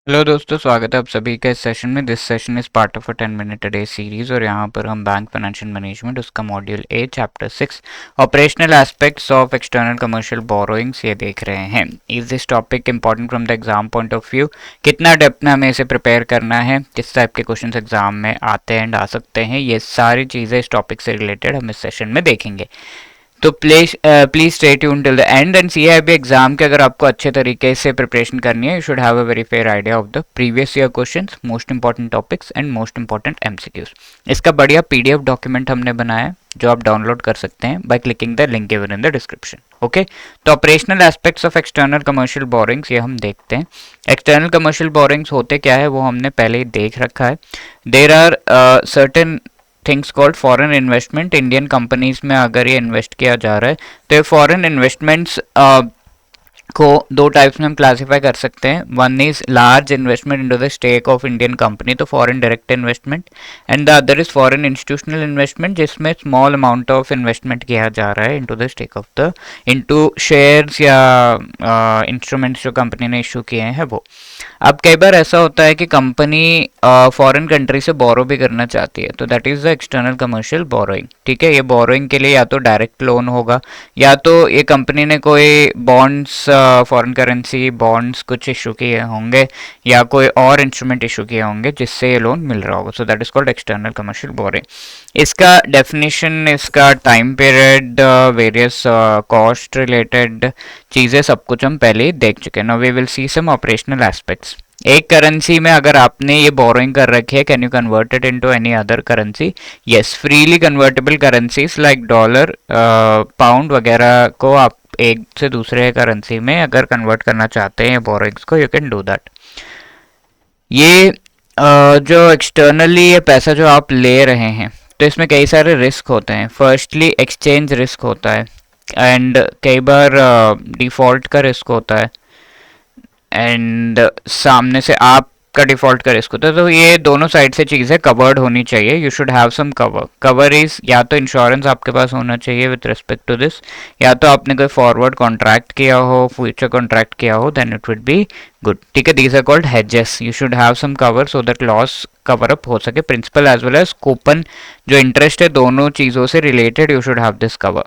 Hello दोस्तों, स्वागत है आप सभी का इस सेशन में। This session is part of a 10 minute a day series और यहाँ पर हम बैंक फाइनेंशियल मैनेजमेंट उसका module A chapter 6 operational aspects of external commercial borrowings ये देख रहे हैं। Is this topic important from the exam point of view? कितना डेप्थ में हमें इसे प्रिपेयर करना है, किस टाइप के क्वेश्चन एग्जाम में आते हैं एंड आ सकते हैं, ये सारी चीज़ें इस टॉपिक से रिलेटेड हम इस सेशन में देखेंगे। तो please stay tune till the end and CIB exam के अगर आपको अच्छे तरीके से प्रिपरेशन करनी है, you should have a very fair idea of the previous year questions, most important topics and most important MCQs। इसका बढ़िया PDF डॉक्यूमेंट हमने बनाया है जो आप डाउनलोड कर सकते हैं by clicking the link given in the description. Okay, तो operational aspects of external commercial borrowings ये हम देखते हैं। एक्सटर्नल कमर्शियल बोरिंग्स होते क्या है वो हमने पहले ही देख रखा है। There are certain things called foreign investment. Indian companies में अगर ये इन्वेस्ट किया जा रहा है तो ये फॉरेन इन्वेस्टमेंट्स को दो टाइप्स में हम क्लासिफाई कर सकते हैं। One is large investment into the stake of Indian company, तो foreign direct investment, and the other is foreign institutional investment जिसमें स्मॉल अमाउंट ऑफ इन्वेस्टमेंट किया जा रहा है into the stake of the into shares या instruments जो company ने issue किए हैं वो। अब कई बार ऐसा होता है कि कंपनी फॉरेन कंट्री से बोरो भी करना चाहती है, तो that is the external commercial borrowing. ठीक है, ये बोरोइंग के लिए या तो डायरेक्ट लोन होगा या तो ये कंपनी ने कोई बॉन्ड्स, फॉरेन करेंसी बॉन्ड्स कुछ इशू किए होंगे या कोई और इंस्ट्रूमेंट इशू किए होंगे जिससे ये लोन मिल रहा होगा। So that is called external commercial borrowing. इसका डेफिनेशन, इसका time period, various cost related चीज़ें सब कुछ हम पहले ही देख चुके हैं। Now we will see some operational aspects. एक करेंसी में अगर आपने ये बोरोइंग कर रखी है, can you convert it into any other currency? Yes, freely convertible currencies like dollar, pound वगैरह को आप एक से दूसरे करेंसी में अगर कन्वर्ट करना चाहते हैं बोरोइंग्स को, यू कैन डू दैट। ये जो एक्सटर्नली ये पैसा जो आप ले रहे हैं तो इसमें कई सारे रिस्क होते हैं। फर्स्टली एक्सचेंज रिस्क होता है एंड कई बार डिफ़ॉल्ट का रिस्क होता है एंड सामने से आपका डिफ़ॉल्ट का रिस्क होता है। तो ये दोनों साइड से चीज़ें कवर्ड होनी चाहिए। You should have some cover. Cover is या तो इंश्योरेंस आपके पास होना चाहिए विथ रिस्पेक्ट टू दिस, या तो आपने कोई फॉरवर्ड कॉन्ट्रैक्ट किया हो, फ्यूचर कॉन्ट्रैक्ट किया हो, then it would be good. ठीक है, these are called hedges. You should have some cover so that loss cover up हो सके। Principal as well as coupon जो इंटरेस्ट है, दोनों चीज़ों से related you should have this cover.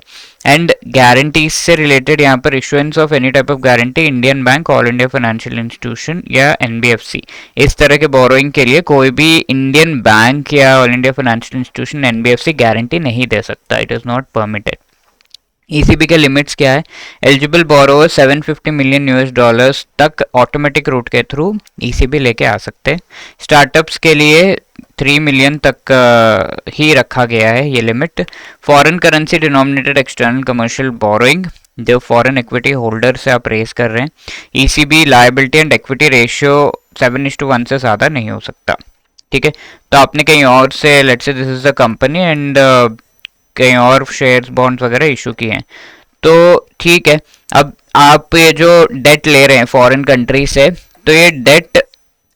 And guarantees से रिलेटेड यहाँ पर issuance of any type of guarantee, Indian bank, all India financial institution या NBFC, इस तरह के बोरोइंग के लिए कोई भी इंडियन बैंक या all India financial institution NBFC guarantee नहीं दे सकता। It is not permitted. ECB के लिमिट्स क्या है? एलिजिबल बोरोवर $750 मिलियन तक ऑटोमेटिक रूट के थ्रू ECB लेके आ सकते हैं। स्टार्टअप्स के लिए 3 मिलियन तक ही रखा गया है ये limit. Foreign currency denominated external commercial borrowing जो फॉरेन इक्विटी होल्डर से आप रेस कर रहे हैं, ECB liability and equity ratio 7:1 से ज़्यादा नहीं हो सकता। ठीक है, तो आपने कहीं और से, let's say this is the company and कहीं और शेयर्स बॉन्ड्स वगैरह इशू किए हैं तो ठीक है। अब आप ये जो डेट ले रहे हैं फॉरेन कंट्री से, तो ये डेट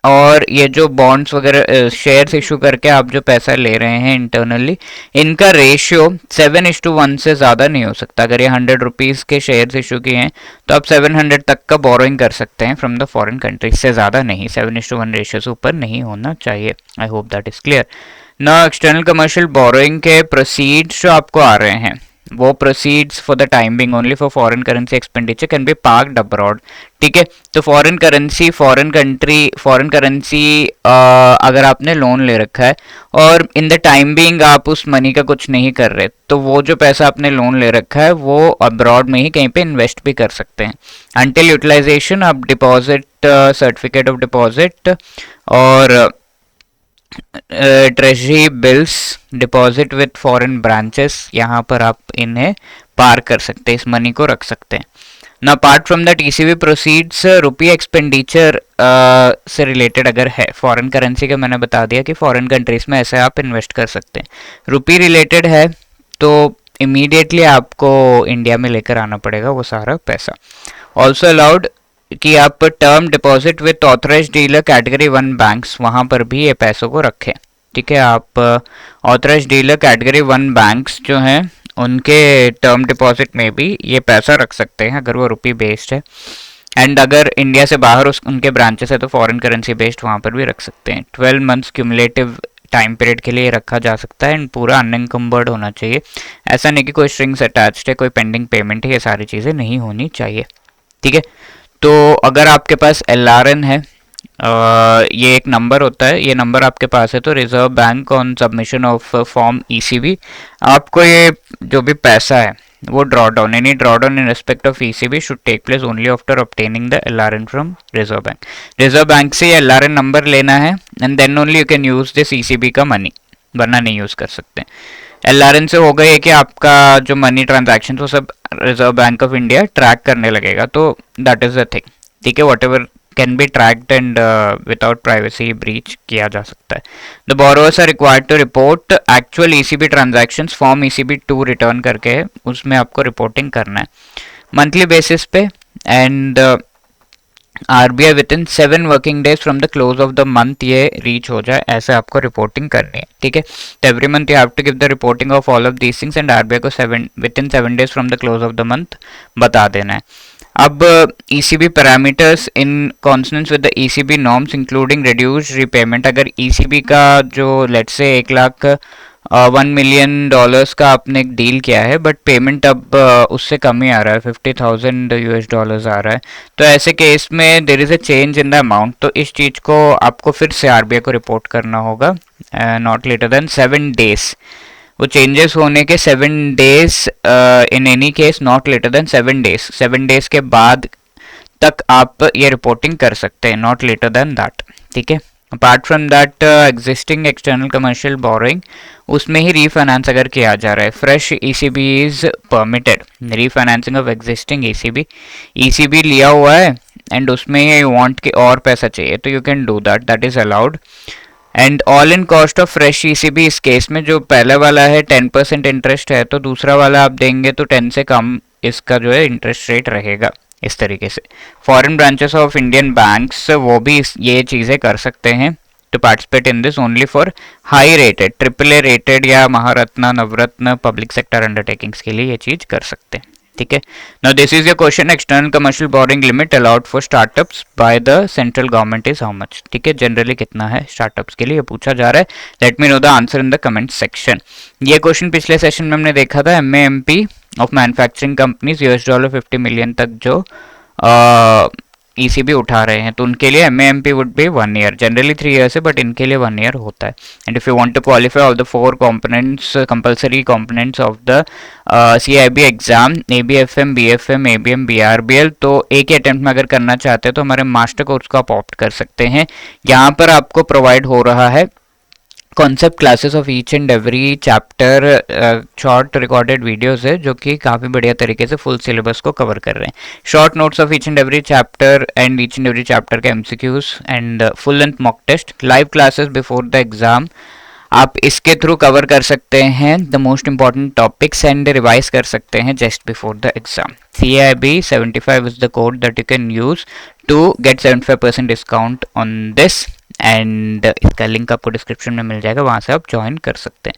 और ये जो बॉन्ड्स वगैरह शेयर्स इशू करके आप जो पैसा ले रहे हैं इंटरनली, इनका रेशियो 7:1 से ज़्यादा नहीं हो सकता। अगर ये 100 रुपीज़ के शेयर्स इशू किए हैं तो आप 700 तक का बोरोइंग कर सकते हैं फ्रॉम द फॉरेन कंट्री, से ज़्यादा नहीं। 7:1 रेशियो से ऊपर नहीं होना चाहिए। I hope that is clear. ना एक्सटर्नल कमर्शियल बोरोइंग के प्रोसीड्स जो आपको आ रहे हैं, वो proceeds for the time being only for foreign currency expenditure can be parked abroad. ठीक है, तो foreign currency, foreign country, foreign currency अगर आपने लोन ले रखा है और इन द टाइम बिंग आप उस मनी का कुछ नहीं कर रहे, तो वो जो पैसा आपने लोन ले रखा है वो अब्रॉड में ही कहीं पे इन्वेस्ट भी कर सकते हैं। अनटिल यूटिलाइजेशन आप डिपॉजिट, सर्टिफिकेट ऑफ डिपॉजिट और treasury bills deposit with foreign branches, यहाँ पर आप इन्हें पार कर सकते हैं, इस मनी को रख सकते हैं ना। Apart from that ECB proceeds rupee expenditure से रिलेटेड अगर है, फॉरेन करेंसी का मैंने बता दिया कि फॉरेन कंट्रीज में ऐसे आप इन्वेस्ट कर सकते हैं। रुपी रिलेटेड है तो इमीडिएटली आपको इंडिया में लेकर आना पड़ेगा वो सारा पैसा। ऑल्सो अलाउड कि आप term deposit with authorize dealer category 1 banks, वहाँ पर भी ये पैसों को रखें। ठीक है, आप ऑथराइज डीलर कैटेगरी 1 बैंक्स जो हैं उनके टर्म डिपॉजिट में भी ये पैसा रख सकते हैं अगर वो रुपी बेस्ड है। एंड अगर इंडिया से बाहर उनके ब्रांचेस है तो फॉरेन करेंसी बेस्ड वहाँ पर भी रख सकते हैं। 12 मंथ्स क्यूमुलेटिव टाइम पीरियड के लिए रखा जा सकता है एंड पूरा अनएंकम्बर्ड होना चाहिए। ऐसा नहीं कि कोई स्ट्रिंग्स अटैच्ड है, कोई पेंडिंग पेमेंट है, ये सारी चीज़ें नहीं होनी चाहिए। ठीक है, तो अगर आपके पास LRN है, ये एक नंबर होता है, ये नंबर आपके पास है तो reserve bank on submission of form ECB आपको ये जो भी पैसा है वो drawdown, any drawdown in respect of ECB should take place only after obtaining the LRN from reserve bank. Reserve bank से ये LRN नंबर लेना है and then only you can use this ECB का मनी, वरना नहीं use कर सकते। LRN से होगा ये कि आपका जो मनी ट्रांजैक्शन वो सब reserve bank of India track करने लगेगा, तो दैट इज द थिंग। ठीक है, what can be tracked and without privacy breach किया जा सकता है। The borrowers are required to report actual ECB transactions, form ECB 2 return करके उसमें आपको रिपोर्टिंग करना है मंथली बेसिस पे, and RBI within 7 working days from the close of the month ये रीच हो जाए, ऐसे आपको रिपोर्टिंग करनी है। ठीक है, तो every month you have to give the reporting of all of these things and RBI को within 7 days from the close of the month बता देना है। अब ECB parameters in consonance with the ECB norms including reduced repayment, अगर ECB का जो let's say $1 million का आपने एक डील किया है बट पेमेंट अब उससे कम ही आ रहा है, $50,000 आ रहा है, तो ऐसे केस में there is a change in the amount, तो इस चीज़ को आपको फिर से RBI को रिपोर्ट करना होगा नॉट लेटर देन 7 डेज। वो चेंजेस होने के 7 days in any case not later than 7 days, 7 days के बाद तक आप ये रिपोर्टिंग कर सकते हैं, नॉट लेटर देन दैट। ठीक है, apart from that existing external commercial borrowing, उसमें ही रीफाइनेंस अगर किया जा रहा है, fresh ECB is permitted, refinancing of existing ECB लिया हुआ है एंड उसमें ये वांट के और पैसा चाहिए तो you can do that, that is allowed. And all in cost of fresh ECB, इस केस में जो पहला वाला है 10% इंटरेस्ट है तो दूसरा वाला आप देंगे तो 10 से कम इसका जो है इंटरेस्ट रेट रहेगा। इस तरीके से foreign branches of Indian banks वो भी ये चीज़ें कर सकते हैं to participate in this only for high rated AAA rated या Maharatna Navratna public sector undertakings के लिए ये चीज़ कर सकते हैं। ठीक है, now this is your question, external commercial borrowing limit allowed for startups by the central government is how much. ठीक है, जनरली कितना है स्टार्टअप्स के लिए ये पूछा जा रहा है, let me know the answer in the comment section. ये क्वेश्चन पिछले सेशन में हमने देखा था, MAMP of manufacturing companies $50 million तक जो ECB उठा रहे हैं तो उनके लिए MAMP would be 1 year, generally 3 years है बट इनके लिए 1 ईयर होता है। And if you want to qualify all the 4 components compulsory components of the CIB exam, ABFM, BFM, ABM, BRBL, तो एक ही अटेम्प्ट में अगर करना चाहते हैं तो हमारे मास्टर कोर्स को आप ऑप्ट कर सकते हैं। यहाँ पर आपको प्रोवाइड हो रहा है concept classes of each and every chapter, short recorded videos है जो कि काफ़ी बढ़िया तरीके से फुल सिलेबस को कवर कर रहे हैं। Short notes of each and every chapter and each and every chapter के MCQs and full length mock test, live classes before the exam, आप इसके थ्रू कवर कर सकते हैं the most important topics and revise कर सकते हैं just before the exam. CIB 75 is the code that you can use to get 75% discount on this, and इसका link आपको डिस्क्रिप्शन में मिल जाएगा, वहाँ से आप ज्वाइन कर सकते हैं।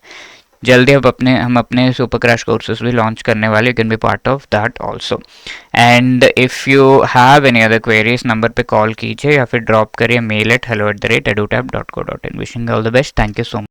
जल्दी हम अपने सुपर क्रैश कोर्सेज भी लॉन्च करने वाले, you can be part of that also. And if you have any other query इस नंबर पे कॉल कीजिए या फिर ड्रॉप करिए mail at hello@edutap.co.in। Wishing all the best, thank you so much.